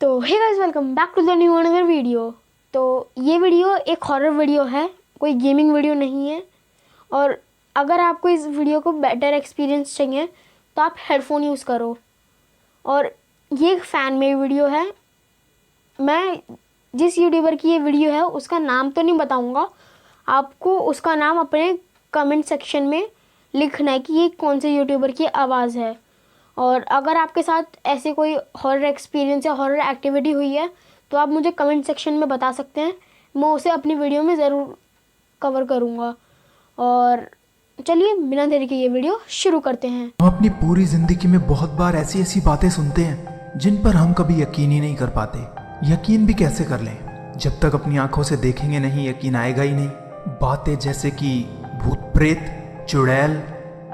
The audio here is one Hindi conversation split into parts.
तो hey guys, welcome back to the new another video. तो ये वीडियो एक हॉरर वीडियो है, कोई गेमिंग वीडियो नहीं है। और अगर आपको इस वीडियो को बेटर एक्सपीरियंस चाहिए तो आप हेडफोन यूज़ करो। और ये एक फ़ैन मेड वीडियो है। मैं जिस यूट्यूबर की ये वीडियो है उसका नाम तो नहीं बताऊंगा, आपको उसका नाम अपने कमेंट सेक्शन में लिखना है कि ये कौन से यूट्यूबर की आवाज़ है। और अगर आपके साथ ऐसे कोई हॉरर एक्सपीरियंस या हॉरर एक्टिविटी हुई है तो आप मुझे कमेंट सेक्शन में बता सकते हैं, मैं उसे अपनी वीडियो में ज़रूर कवर करूँगा। और चलिए बिना देरी के ये वीडियो शुरू करते हैं। हम अपनी पूरी जिंदगी में बहुत बार ऐसी ऐसी बातें सुनते हैं जिन पर हम कभी यकीन ही नहीं कर पाते। यकीन भी कैसे कर लें, जब तक अपनी आंखों से देखेंगे नहीं यकीन आएगा ही नहीं। बातें जैसे कि भूत प्रेत, चुड़ैल,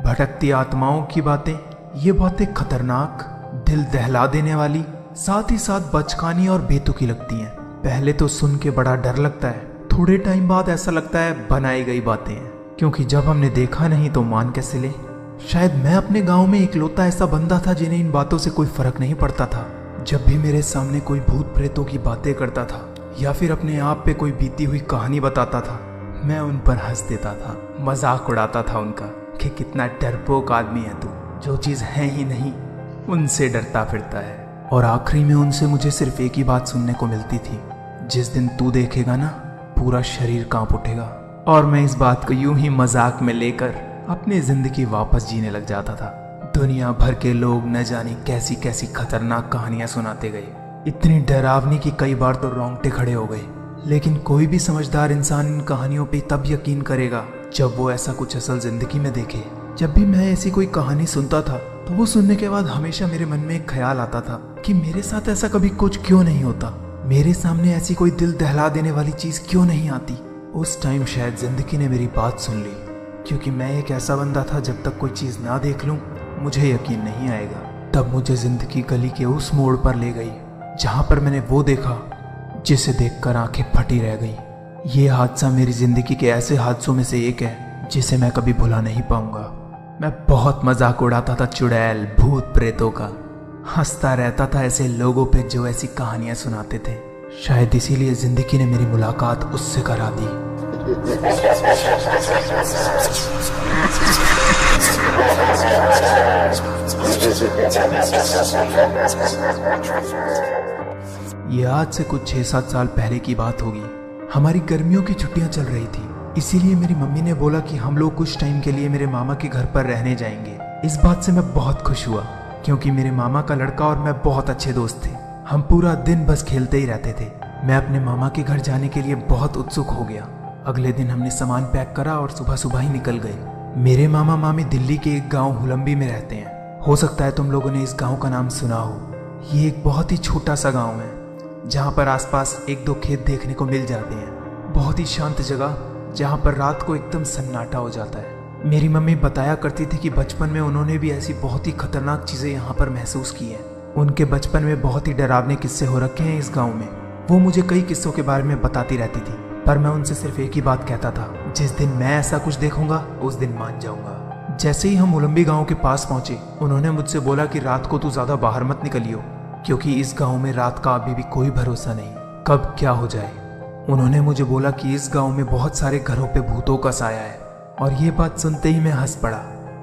भटकती आत्माओं की बातें, ये बातें खतरनाक, दिल दहला देने वाली, साथ ही साथ बचकानी और बेतुकी लगती हैं। पहले तो सुन के बड़ा डर लगता है, थोड़े टाइम बाद ऐसा लगता है बनाई गई बातें हैं, क्योंकि जब हमने देखा नहीं तो मान कैसे ले। शायद मैं अपने गांव में इकलौता ऐसा बंदा था जिन्हें इन बातों से कोई फर्क नहीं पड़ता था। जब भी मेरे सामने कोई भूत प्रेतों की बातें करता था या फिर अपने आप पे कोई बीती हुई कहानी बताता था, मैं उन पर हंस देता था, मजाक उड़ाता था उनका कि कितना डरपोक आदमी है तू, जो चीज़ है ही नहीं उनसे डरता फिरता है। और आखिरी में उनसे मुझे सिर्फ एक ही बात सुनने को मिलती थी, जिस दिन तू देखेगा ना पूरा शरीर कांप उठेगा। और मैं इस बात को यूं ही मजाक में लेकर अपनी जिंदगी वापस जीने लग जाता था। दुनिया भर के लोग न जाने कैसी कैसी खतरनाक कहानियां सुनाते गए, इतनी डरावनी कि कई बार तो रोंगटे खड़े हो गए। लेकिन कोई भी समझदार इंसान इन कहानियों पे तब यकीन करेगा जब वो ऐसा कुछ असल जिंदगी में देखे। जब भी मैं ऐसी कोई कहानी सुनता था तो वो सुनने के बाद हमेशा मेरे मन में एक ख्याल आता था कि मेरे साथ ऐसा कभी कुछ क्यों नहीं होता, मेरे सामने ऐसी कोई दिल दहला देने वाली चीज क्यों नहीं आती। उस टाइम शायद जिंदगी ने मेरी बात सुन ली, क्योंकि मैं एक ऐसा बंदा था जब तक कोई चीज ना देख लूं मुझे यकीन नहीं आएगा। तब मुझे जिंदगी गली के उस मोड़ पर ले गई जहां पर मैंने वो देखा जिसे देखकर आंखें फटी रह गई। ये हादसा मेरी जिंदगी के ऐसे हादसों में से एक है जिसे मैं कभी भुला नहीं पाऊंगा। मैं बहुत मजाक उड़ाता था चुड़ैल भूत प्रेतों का, हंसता रहता था ऐसे लोगों पे जो ऐसी कहानियां सुनाते थे। शायद इसीलिए जिंदगी ने मेरी मुलाकात उससे करा दी। ये आज से कुछ 6-7 साल पहले की बात होगी। हमारी गर्मियों की छुट्टियां चल रही थी, इसीलिए मेरी मम्मी ने बोला कि हम लोग कुछ टाइम के लिए मेरे मामा के घर पर रहने जाएंगे। इस बात से मैं बहुत खुश हुआ, क्योंकि मेरे मामा का लड़का और मैं बहुत अच्छे दोस्त थे। हम पूरा दिन बस खेलते ही रहते थे। मैं अपने मामा के घर जाने के लिए बहुत उत्सुक हो गया। अगले दिन हमने सामान पैक करा और सुबह सुबह ही निकल गए। मेरे मामा मामी दिल्ली के एक गांव हुलम्बी में रहते हैं। हो सकता है तुम लोगों ने इस गांव का नाम सुना हो। ये एक बहुत ही छोटा सा गांव है जहां पर आसपास 1-2 खेत देखने को मिल जाते हैं। बहुत ही शांत जगह जहां पर रात को एकदम सन्नाटा हो जाता है। मेरी मम्मी बताया करती थी कि बचपन में उन्होंने भी ऐसी बहुत ही खतरनाक चीजें यहाँ पर महसूस की हैं। उनके बचपन में बहुत ही डरावने किस्से हो रखे हैं इस गांव में। वो मुझे कई किस्सों के बारे में बताती रहती थी, पर मैं उनसे सिर्फ एक ही बात कहता था, जिस दिन मैं ऐसा कुछ देखूंगा उस दिन मान जाऊंगा। जैसे ही हम उलम्बी गांव के पास पहुंचे, उन्होंने मुझसे बोला कि रात को तू ज्यादा बाहर मत निकलियो, क्योंकि इस गांव में रात का अभी भी कोई भरोसा नहीं, कब क्या हो जाए। उन्होंने मुझे बोला कि इस गांव में बहुत सारे घरों पे भूतों का साया है। और ये बात सुनते ही मैं हंस पड़ा,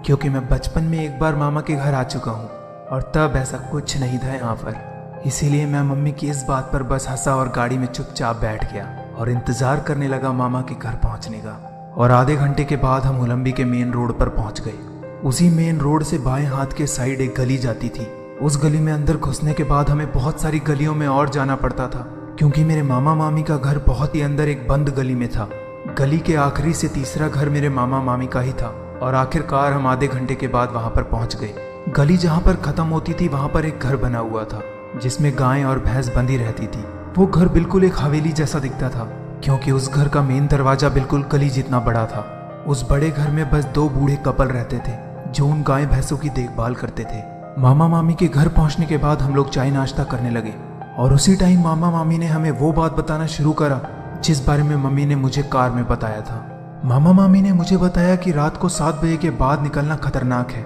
क्योंकि मैं बचपन में एक बार मामा के घर आ चुका हूँ और तब ऐसा कुछ नहीं था यहाँ पर। इसीलिए मैं मम्मी की इस बात पर बस हंसा और गाड़ी में चुपचाप बैठ गया और इंतजार करने लगा मामा के घर पहुँचने का। और आधे घंटे के बाद हम हुलम्बी के मेन रोड पर पहुँच गए। उसी मेन रोड से बाएं हाथ के साइड एक गली जाती थी। उस गली में अंदर घुसने के बाद हमें बहुत सारी गलियों में और जाना पड़ता था, क्योंकि मेरे मामा मामी का घर बहुत ही अंदर एक बंद गली में था। गली के आखिरी से तीसरा घर मेरे मामा मामी का ही था। और आखिरकार हम आधे घंटे के बाद वहां पर पहुंच गए। गली जहां पर खत्म होती थी वहां पर एक घर बना हुआ था, जिसमें गाय और भैंस बंधी रहती थी। वो घर बिल्कुल एक हवेली जैसा दिखता था, क्योंकि उस घर का मेन दरवाजा बिल्कुल गली जितना बड़ा था। उस बड़े घर में बस 2 बूढ़े कपल रहते थे जो उन गाय भैंसों की देखभाल करते थे। मामा मामी के घर पहुंचने के बाद हम लोग चाय नाश्ता करने लगे, और उसी टाइम मामा मामी ने हमें वो बात बताना शुरू करा जिस बारे में मम्मी ने मुझे कार में बताया था। मामा मामी ने मुझे बताया कि रात को 7 बजे के बाद निकलना खतरनाक है।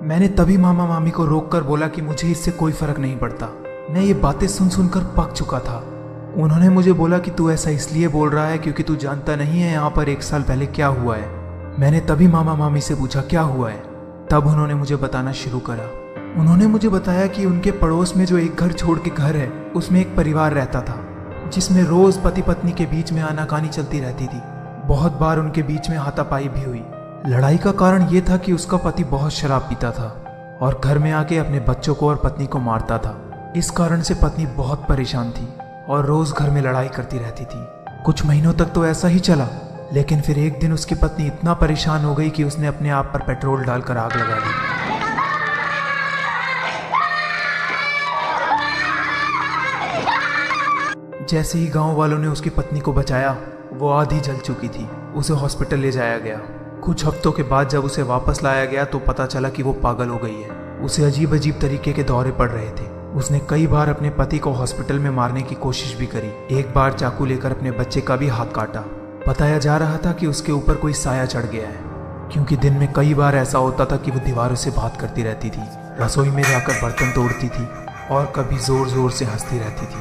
मैंने तभी मामा मामी को रोककर बोला कि मुझे इससे कोई फर्क नहीं पड़ता, मैं ये बातें सुन सुनकर पक चुका था। उन्होंने मुझे बोला कि तू ऐसा इसलिए बोल रहा है क्योंकि तू जानता नहीं है यहाँ पर 1 साल पहले क्या हुआ है। मैंने तभी मामा मामी से पूछा क्या हुआ है। तब उन्होंने मुझे बताना शुरू करा। उन्होंने मुझे बताया कि उनके पड़ोस में जो एक घर छोड़ के घर है उसमें एक परिवार रहता था जिसमें रोज पति पत्नी के बीच में आनाकानी चलती रहती थी। बहुत बार उनके बीच में हाथापाई भी हुई। लड़ाई का कारण ये था कि उसका पति बहुत शराब पीता था और घर में आके अपने बच्चों को और पत्नी को मारता था। इस कारण से पत्नी बहुत परेशान थी और रोज घर में लड़ाई करती रहती थी। कुछ महीनों तक तो ऐसा ही चला, लेकिन फिर एक दिन उसकी पत्नी इतना परेशान हो गई कि उसने अपने आप पर पेट्रोल डालकर आग लगा दी। जैसे ही गांव वालों ने उसकी पत्नी को बचाया, वो आधी जल चुकी थी। उसे हॉस्पिटल ले जाया गया। कुछ हफ्तों के बाद जब उसे वापस लाया गया तो पता चला कि वो पागल हो गई है। उसे अजीब अजीब तरीके के दौरे पड़ रहे थे। उसने कई बार अपने पति को हॉस्पिटल में मारने की कोशिश भी करी। एक बार चाकू लेकर अपने बच्चे का भी हाथ काटा। बताया जा रहा था कि उसके ऊपर कोई साया चढ़ गया है, क्योंकि दिन में कई बार ऐसा होता था कि वो दीवारों से बात करती रहती थी, रसोई में जाकर बर्तन तोड़ती थी और कभी जोर जोर से हंसती रहती थी।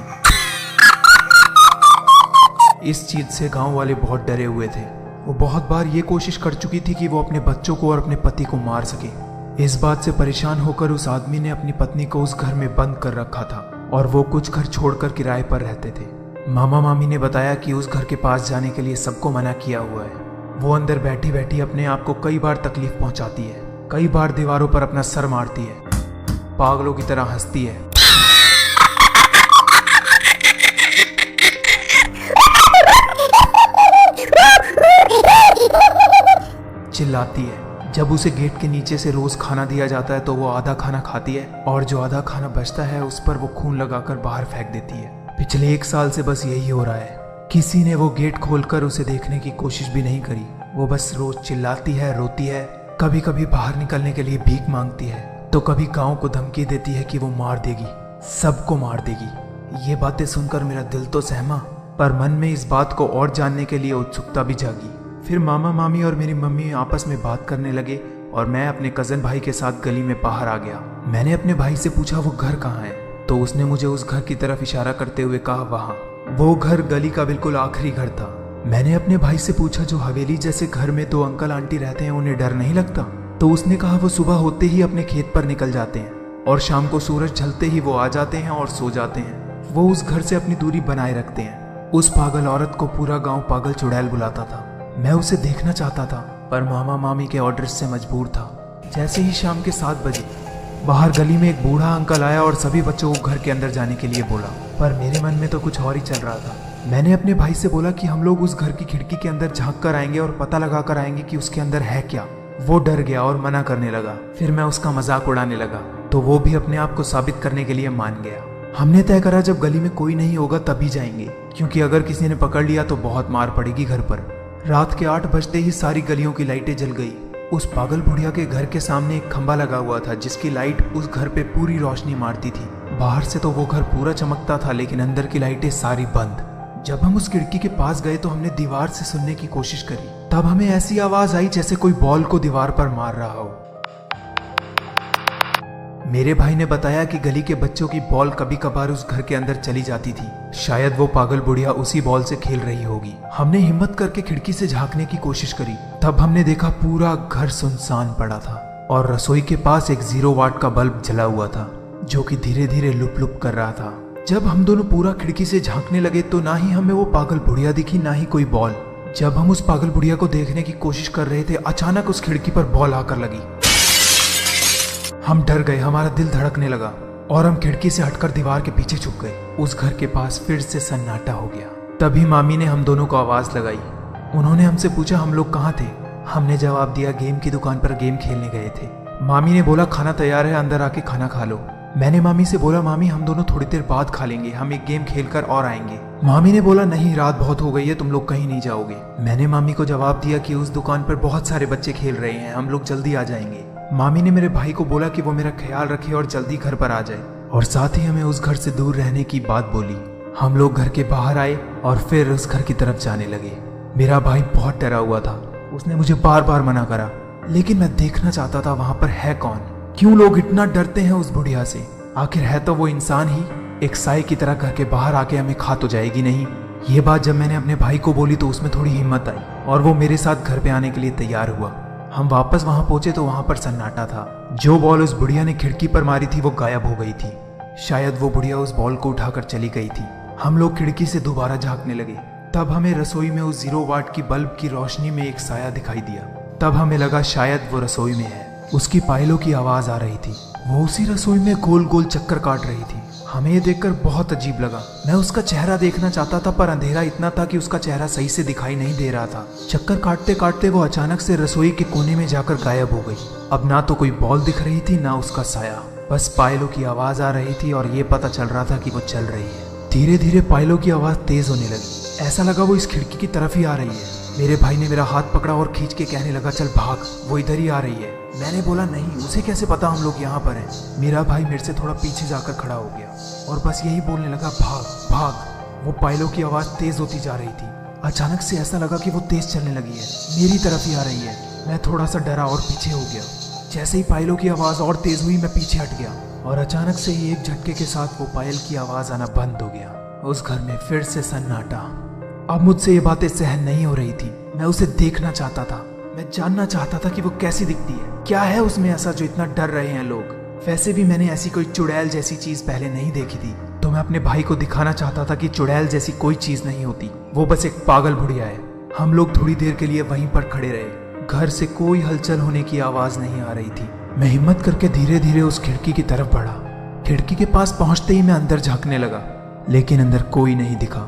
इस चीज से गांव वाले बहुत डरे हुए थे। वो बहुत बार ये कोशिश कर चुकी थी कि वो अपने बच्चों को और अपने पति को मार सके। इस बात से परेशान होकर उस आदमी ने अपनी पत्नी को उस घर में बंद कर रखा था और वो कुछ घर छोड़कर किराए पर रहते थे। मामा मामी ने बताया कि उस घर के पास जाने के लिए सबको मना किया हुआ है। वो अंदर बैठी बैठी अपने आप को कई बार तकलीफ पहुंचाती है, कई बार दीवारों पर अपना सर मारती है, पागलों की तरह हंसती है, चिल्लाती है। जब उसे गेट के नीचे से रोज खाना दिया जाता है तो वो आधा खाना खाती है और जो आधा खाना बचता है उस पर वो खून लगाकर बाहर फेंक देती है। पिछले 1 साल से बस यही हो रहा है। किसी ने वो गेट खोलकर उसे देखने की कोशिश भी नहीं करी। वो बस रोज चिल्लाती है, रोती है, कभी कभी बाहर निकलने के लिए भीख मांगती है तो कभी गांव को धमकी देती है कि वो मार देगी, सबको मार देगी। ये बातें सुनकर मेरा दिल तो सहमा, पर मन में इस बात को और जानने के लिए उत्सुकता भी जागी। फिर मामा मामी और मेरी मम्मी आपस में बात करने लगे और मैं अपने कजन भाई के साथ गली में बाहर आ गया। मैंने अपने भाई से पूछा वो घर कहाँ है, तो उसने मुझे उस घर की तरफ इशारा करते हुए कहा वहाँ। वो घर गली का बिल्कुल आखिरी घर था। मैंने अपने भाई से पूछा जो हवेली जैसे घर में 2 अंकल आंटी रहते हैं उन्हें डर नहीं लगता? तो उसने कहा वो सुबह होते ही अपने खेत पर निकल जाते हैं और शाम को सूरज ढलते ही वो आ जाते हैं और सो जाते हैं। वो उस घर से अपनी दूरी बनाए रखते हैं। उस पागल औरत को पूरा गाँव पागल चुड़ैल बुलाता था। मैं उसे देखना चाहता था पर मामा मामी के ऑर्डर्स से मजबूर था। जैसे ही शाम के 7 बजे बाहर गली में एक बूढ़ा अंकल आया और सभी बच्चों को घर के अंदर जाने के लिए बोला, पर मेरे मन में तो कुछ और ही चल रहा था। मैंने अपने भाई से बोला कि हम लोग उस घर की खिड़की के अंदर झांक कर आएंगे और पता लगा कर आएंगे कि उसके अंदर है क्या। वो डर गया और मना करने लगा। फिर मैं उसका मजाक उड़ाने लगा तो वो भी अपने आप को साबित करने के लिए मान गया। हमने तय करा जब गली में कोई नहीं होगा तभी जाएंगे, क्योंकि अगर किसी ने पकड़ लिया तो बहुत मार पड़ेगी घर पर। रात के 8 बजते ही सारी गलियों की लाइटें जल गई। उस पागल बुढ़िया के घर के सामने एक खंबा लगा हुआ था जिसकी लाइट उस घर पे पूरी रोशनी मारती थी। बाहर से तो वो घर पूरा चमकता था लेकिन अंदर की लाइटें सारी बंद। जब हम उस खिड़की के पास गए तो हमने दीवार से सुनने की कोशिश करी। तब हमें ऐसी आवाज आई जैसे कोई बॉल को दीवार पर मार रहा हो। मेरे भाई ने बताया कि गली के बच्चों की बॉल कभी कभार उस घर के अंदर चली जाती थी। शायद वो पागल बुढ़िया उसी बॉल से खेल रही होगी। हमने हिम्मत करके खिड़की से झांकने की कोशिश करी। तब हमने देखा पूरा घर सुनसान पड़ा था और रसोई के पास एक 0 वाट का बल्ब जला हुआ था जो कि धीरे धीरे लुप लुप कर रहा था। जब हम दोनों पूरा खिड़की से झांकने लगे तो ना ही हमें वो पागल बुढ़िया दिखी ना ही कोई बॉल। जब हम उस पागल बुढ़िया को देखने की कोशिश कर रहे थे अचानक उस खिड़की पर बॉल आकर लगी। हम डर गए, हमारा दिल धड़कने लगा और हम खिड़की से हटकर दीवार के पीछे छुप गए। उस घर के पास फिर से सन्नाटा हो गया। तभी मामी ने हम दोनों को आवाज लगाई। उन्होंने हमसे पूछा हम लोग कहाँ थे। हमने जवाब दिया गेम की दुकान पर गेम खेलने गए थे। मामी ने बोला खाना तैयार है, अंदर आके खाना खा लो। मैंने मामी से बोला मामी हम दोनों थोड़ी देर बाद खा लेंगे, हम एक गेम खेलकर और आएंगे। मामी ने बोला नहीं, रात बहुत हो गई है, तुम लोग कहीं नहीं जाओगे। मैंने मामी को जवाब दिया कि उस दुकान पर बहुत सारे बच्चे खेल रहे हैं, हम लोग जल्दी आ जाएंगे। मामी ने मेरे भाई को बोला कि वो मेरा ख्याल रखे और जल्दी घर पर आ जाए और साथ ही हमें उस घर से दूर रहने की बात बोली। हम लोग घर के बाहर आए और फिर उस घर की तरफ जाने लगे। मेरा भाई बहुत डरा हुआ था। उसने मुझे बार बार मना करा लेकिन मैं देखना चाहता था वहां पर है कौन, क्यों लोग इतना डरते हैं उस बुढ़िया से। आखिर है तो वो इंसान ही। एक साए की तरह घर के बाहर आके हमें खा तो जाएगी नहीं। ये बात जब मैंने अपने भाई को बोली तो उसमें थोड़ी हिम्मत आई और वो मेरे साथ घर पे आने के लिए तैयार हुआ। हम वापस वहां पहुंचे तो वहां पर सन्नाटा था। जो बॉल उस बुढ़िया ने खिड़की पर मारी थी वो गायब हो गई थी। शायद वो बुढ़िया उस बॉल को उठाकर चली गई थी। हम लोग खिड़की से दोबारा झांकने लगे। तब हमें रसोई में उस 0 वाट की बल्ब की रोशनी में एक साया दिखाई दिया। तब हमें लगा शायद वो रसोई में है। उसकी पायलों की आवाज आ रही थी। वो उसी रसोई में गोल गोल चक्कर काट रही थी। हमें ये देखकर बहुत अजीब लगा। मैं उसका चेहरा देखना चाहता था पर अंधेरा इतना था कि उसका चेहरा सही से दिखाई नहीं दे रहा था। चक्कर काटते काटते वो अचानक से रसोई के कोने में जाकर गायब हो गई। अब ना तो कोई बॉल दिख रही थी ना उसका साया, बस पायलों की आवाज आ रही थी और ये पता चल रहा था कि वो चल रही है। धीरे धीरे पायलों की आवाज तेज होने लगी। ऐसा लगा वो इस खिड़की की तरफ ही आ रही है। मेरे भाई ने मेरा हाथ पकड़ा और खींच के कहने लगा, चल भाग, वो इधर ही आ रही है। मैंने बोला नहीं, उसे कैसे पता हम लोग यहाँ पर हैं। मेरा भाई मेरे से थोड़ा पीछे जाकर खड़ा हो गया और बस यही बोलने लगा, भाग भाग। वो पायलों की आवाज तेज होती जा रही थी। अचानक से ऐसा लगा कि वो तेज चलने लगी है, मेरी तरफ ही आ रही है। मैं थोड़ा सा डरा और पीछे हो गया। जैसे ही पायलों की आवाज और तेज हुई मैं पीछे हट गया और अचानक से ही एक झटके के साथ वो पायल की आवाज आना बंद हो गया। उस घर में फिर से सन्नाटा। अब मुझसे ये बातें सहन नहीं हो रही थी। मैं उसे देखना चाहता था। मैं जानना चाहता था कि वो कैसी दिखती है, क्या है उसमें ऐसा जो इतना डर रहे हैं लोग। वैसे भी मैंने ऐसी कोई चुड़ैल जैसी चीज पहले नहीं देखी थी, तो मैं अपने भाई को दिखाना चाहता था कि चुड़ैल जैसी कोई चीज नहीं होती, वो बस एक पागल बुढ़िया है। हम लोग थोड़ी देर के लिए वहीं पर खड़े रहे। घर से कोई हलचल होने की आवाज नहीं आ रही थी। मैं हिम्मत करके धीरे धीरे उस खिड़की की तरफ बढ़ा। खिड़की के पास पहुंचते ही मैं अंदर झांकने लगा, लेकिन अंदर कोई नहीं दिखा।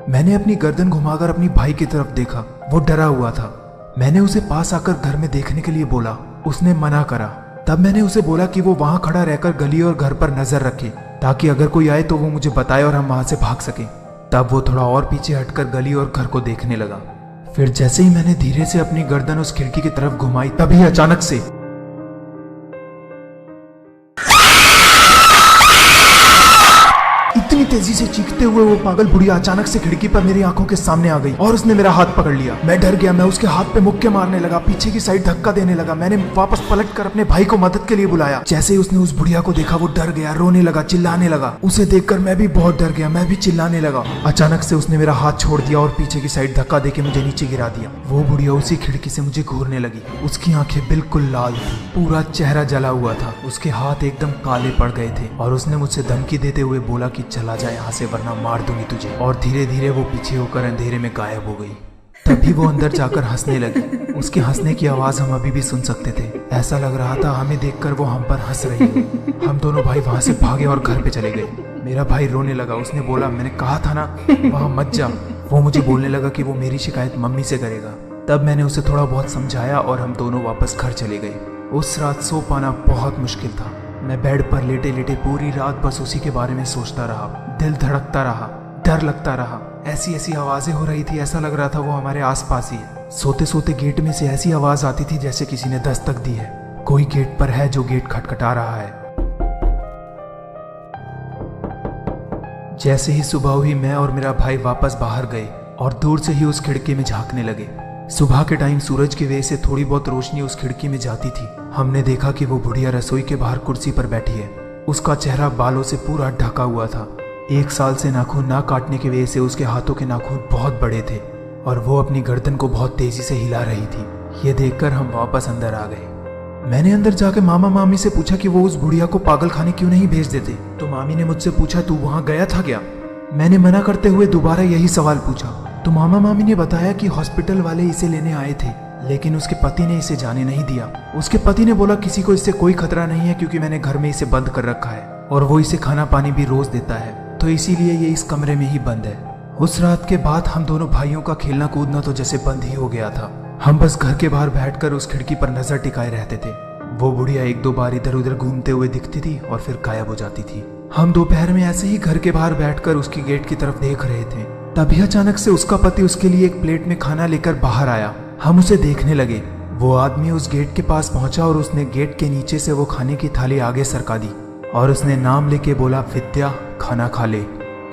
मैंने अपनी गर्दन घुमाकर अपनी भाई की तरफ देखा। वो डरा हुआ था। मैंने उसे पास आकर घर में देखने के लिए बोला। उसने मना करा। तब मैंने उसे बोला कि वो वहां खड़ा रहकर गली और घर पर नजर रखे, ताकि अगर कोई आए तो वो मुझे बताए और हम वहां से भाग सकें। तब वो थोड़ा और पीछे हटकर गली और घर को देखने लगा। फिर जैसे ही मैंने धीरे से अपनी गर्दन उस खिड़की की तरफ घुमाई, तभी अचानक से इतनी तेजी से चीखते हुए वो पागल बुढ़िया अचानक से खिड़की पर मेरी आंखों के सामने आ गई और उसने मेरा हाथ पकड़ लिया। मैं डर गया। मैं उसके हाथ पे मुक्के मारने लगा, पीछे की साइड धक्का देने लगा। मैंने वापस पलटकर अपने भाई को मदद के लिए बुलाया। जैसे ही उसने उस बुढ़िया को देखा वो डर गया, रोने लगा, चिल्लाने लगा। उसे देखकर मैं भी बहुत डर गया, मैं भी चिल्लाने लगा। अचानक से उसने मेरा हाथ छोड़ दिया और पीछे की साइड धक्का देके मुझे नीचे गिरा दिया। वो बुढ़िया उसी खिड़की से मुझे घूरने लगी। उसकी आंखें बिल्कुल लाल थी, पूरा चेहरा जला हुआ था, उसके हाथ एकदम काले पड़ गए थे और उसने मुझसे धमकी देते हुए बोला कि चला जा यहाँ से वरना मार दूंगी तुझे। और धीरे धीरे वो पीछे होकर अंधेरे में गायब हो गई। तभी वो अंदर जाकर हंसने लगी। उसके हंसने की आवाज हम अभी भी सुन सकते थे। ऐसा लग रहा था हमें देखकर वो हम पर हंस रही है। हम दोनों भाई वहां से भागे और घर पे चले गए। मेरा भाई रोने लगा। उसने बोला, मैंने कहा था ना वहां मत जा। वो मुझे बोलने लगा कि वो मेरी शिकायत मम्मी से करेगा। तब मैंने उसे थोड़ा बहुत समझाया और हम दोनों वापस घर चले गए। उस रात सो पाना बहुत मुश्किल था। मैं बेड पर लेटे लेटे पूरी रात बस उसी के बारे में सोचता रहा। दिल धड़कता रहा, डर लगता रहा। ऐसी ऐसी आवाजें हो रही थी, ऐसा लग रहा था वो हमारे आसपास ही है। सोते सोते गेट में से ऐसी आवाज आती थी जैसे किसी ने दस्तक दी है। कोई गेट पर है जो गेट खटखटा रहा है। जैसे ही सुबह हुई मैं और मेरा भाई वापस बाहर गए और दूर से ही उस खिड़की में झांकने लगे। सुबह के टाइम सूरज की वजह से थोड़ी बहुत रोशनी उस खिड़की में जाती थी। हमने देखा कि वो बुढ़िया रसोई के बाहर कुर्सी पर बैठी है। उसका चेहरा बालों से पूरा ढका हुआ था। 1 साल से नाखून ना काटने की वजह से उसके हाथों के नाखून बहुत बड़े थे और वो अपनी गर्दन को बहुत तेजी से हिला रही थी। ये देखकर हम वापस अंदर आ गए। मैंने अंदर जाके मामा मामी से पूछा कि वो उस बुढ़िया को पागल खाने क्यों नहीं भेज देते। तो मामी ने मुझसे पूछा, तू वहां गया था क्या? मैंने मना करते हुए दोबारा यही सवाल पूछा। तो मामा मामी ने बताया कि हॉस्पिटल वाले इसे लेने आए थे, लेकिन उसके पति ने इसे जाने नहीं दिया। उसके पति ने बोला किसी को इससे कोई खतरा नहीं है क्योंकि मैंने घर में इसे बंद कर रखा है और वो इसे खाना पानी भी रोज देता है, तो इसीलिए ये इस कमरे में ही बंद है। उस रात के बाद हम दोनों भाइयों का खेलना कूदना तो जैसे बंद ही हो गया था। हम बस घर के बाहर बैठकर उस खिड़की पर नजर टिकाए रहते थे। वो बुढ़िया 1-2 बार इधर उधर घूमते हुए दिखती थी और फिर गायब हो जाती थी। हम दोपहर में ऐसे ही घर के बाहर बैठकर उसकी गेट की तरफ देख रहे थे। तभी अचानक से उसका पति उसके लिए एक प्लेट में खाना लेकर बाहर आया। हम उसे देखने लगे। वो आदमी उस गेट के पास पहुंचा और उसने गेट के नीचे से वो खाने की थाली आगे सरका दी और उसने नाम लेके बोला, विद्या खाना खा ले।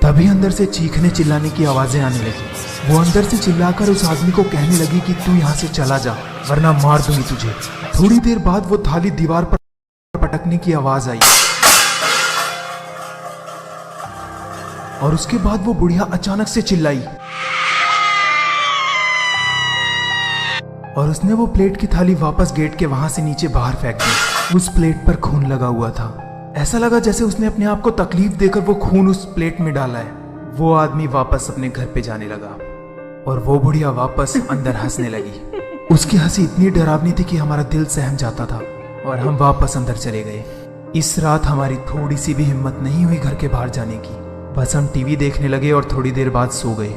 तभी अंदर से चीखने चिल्लाने की आवाजें आने लगी। वो अंदर से चिल्लाकर उस आदमी को कहने लगी कि तू यहाँ से चला जा वरना मार दूंगी तुझे। थोड़ी देर बाद वो थाली दीवार पर पटकने की आवाज आई। और उसके बाद वो बुढ़िया अचानक से चिल्लाई और उसने वो प्लेट की थाली वापस गेट के वहां से नीचे बाहर फेंक दी। उस प्लेट पर खून लगा हुआ था। ऐसा लगा जैसे उसने अपने आप को तकलीफ देकर वो खून उस प्लेट में डाला है। वो आदमी वापस अपने घर पे जाने लगा और वो बुढ़िया वापस अंदर हंसने लगी। उसकी हंसी इतनी डरावनी थी कि हमारा दिल सहम जाता था और हम वापस अंदर चले गए। इस रात हमारी थोड़ी सी भी हिम्मत नहीं हुई घर के बाहर जाने की। बस हम टीवी देखने लगे और थोड़ी देर बाद सो गए।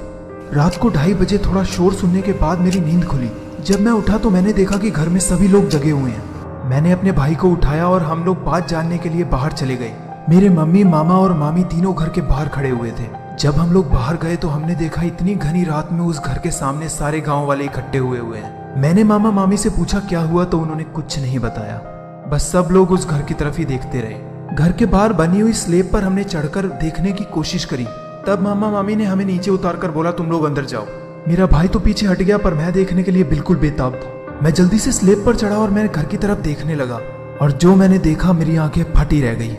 रात को 2:30 बजे थोड़ा शोर सुनने के बाद मेरी नींद खुली। जब मैं उठा तो मैंने देखा कि घर में सभी लोग जगे हुए हैं। मैंने अपने भाई को उठाया और हम लोग बात जानने के लिए बाहर चले गए। मेरे मम्मी, मामा और मामी तीनों घर के बाहर खड़े हुए थे। जब हम लोग बाहर गए तो हमने देखा इतनी घनी रात में उस घर के सामने सारे गांव वाले इकट्ठे हुए हैं। मैंने मामा मामी से पूछा क्या हुआ तो उन्होंने कुछ नहीं बताया। बस सब लोग उस घर की तरफ ही देखते रहे। घर के बाहर बनी हुई स्लेब पर हमने चढ़कर देखने की कोशिश करी। तब मामा मामी ने हमें नीचे उतारकर बोला तुम लोग अंदर जाओ। मेरा भाई तो पीछे हट गया पर मैं देखने के लिए बिल्कुल बेताब था। मैं जल्दी से स्लेब पर चढ़ा और मैंने घर की तरफ देखने लगा और जो मैंने देखा मेरी आंखें फटी रह गई।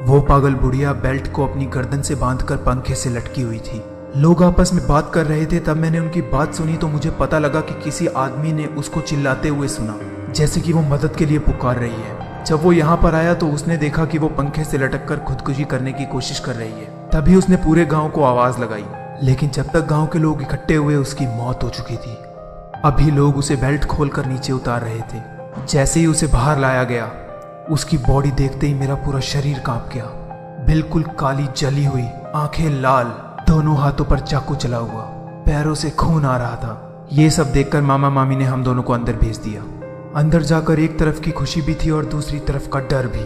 वो पागल बुढ़िया बेल्ट को अपनी गर्दन से बांधकर पंखे से लटकी हुई थी। लोग आपस में बात कर रहे थे। तब मैंने उनकी बात सुनी तो मुझे पता लगा कि किसी आदमी ने उसको चिल्लाते हुए सुना जैसे कि वो मदद के लिए पुकार रही है। जब वो यहाँ पर आया तो उसने देखा कि वो पंखे से लटककर खुदकुशी करने की कोशिश कर रही है। तभी उसने पूरे गांव को आवाज लगाई, लेकिन जब तक गांव के लोग इकट्ठे हुए उसकी मौत हो चुकी थी। अभी लोग उसे बेल्ट खोलकर नीचे उतार रहे थे। जैसे ही उसे बाहर लाया गया उसकी बॉडी देखते ही मेरा पूरा शरीर कांप गया। बिल्कुल काली जली हुई, आंखें लाल, दोनों हाथों पर चाकू चला हुआ, पैरों से खून आ रहा था। ये सब देखकर मामा मामी ने हम दोनों को अंदर भेज दिया। अंदर जाकर एक तरफ की खुशी भी थी और दूसरी तरफ का डर भी।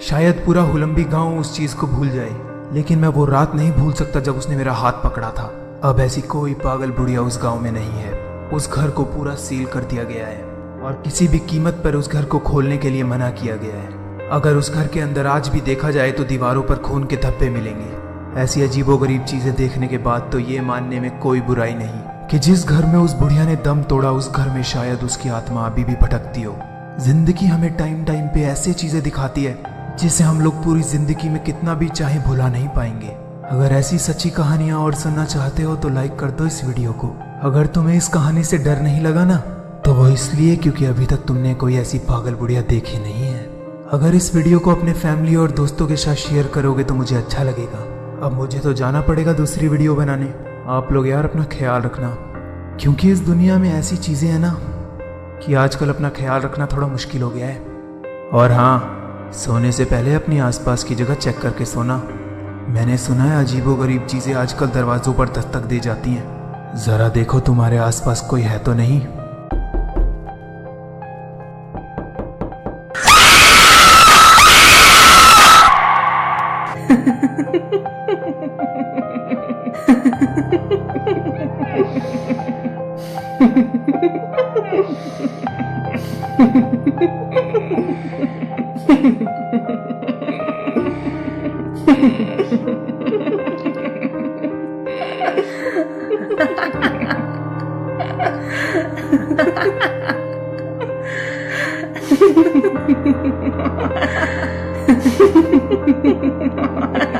शायद पूरा हुलम्बी गांव उस चीज को भूल जाए, लेकिन मैं वो रात नहीं भूल सकता जब उसने मेरा हाथ पकड़ा था। अब ऐसी कोई पागल बुढ़िया उस गांव में नहीं है। उस घर को पूरा सील कर दिया गया है और किसी भी कीमत पर उस घर को खोलने के लिए मना किया गया है। अगर उस घर के अंदर आज भी देखा जाए तो दीवारों पर खून के धब्बे मिलेंगे। ऐसी अजीबोगरीब चीजें देखने के बाद तो ये मानने में कोई बुराई नहीं कि जिस घर में उस बुढ़िया ने दम तोड़ा उस घर में शायद उसकी आत्मा अभी भी भटकती हो। जिंदगी हमें टाइम टाइम पे ऐसी चीजें दिखाती है जिसे हम लोग पूरी जिंदगी में कितना भी चाहे भुला नहीं पाएंगे। अगर ऐसी सच्ची कहानियां और सुनना चाहते हो तो लाइक कर दो इस वीडियो को। अगर तुम्हें इस कहानी से डर नहीं लगा ना तो वो इसलिए क्योंकि अभी तक तुमने कोई ऐसी पागल बुढ़िया देखी नहीं है। अगर इस वीडियो को अपने फैमिली और दोस्तों के साथ शेयर करोगे तो मुझे अच्छा लगेगा। अब मुझे तो जाना पड़ेगा दूसरी वीडियो बनाने। आप लोग यार अपना ख्याल रखना, क्योंकि इस दुनिया में ऐसी चीजें हैं ना कि आजकल अपना ख्याल रखना थोड़ा मुश्किल हो गया है। और हाँ, सोने से पहले अपनी आसपास की जगह चेक करके सोना। मैंने सुना है अजीबोगरीब चीजें आजकल दरवाजों पर दस्तक दे जाती हैं। जरा देखो तुम्हारे आसपास कोई है तो नहीं। Ha ha ha ha.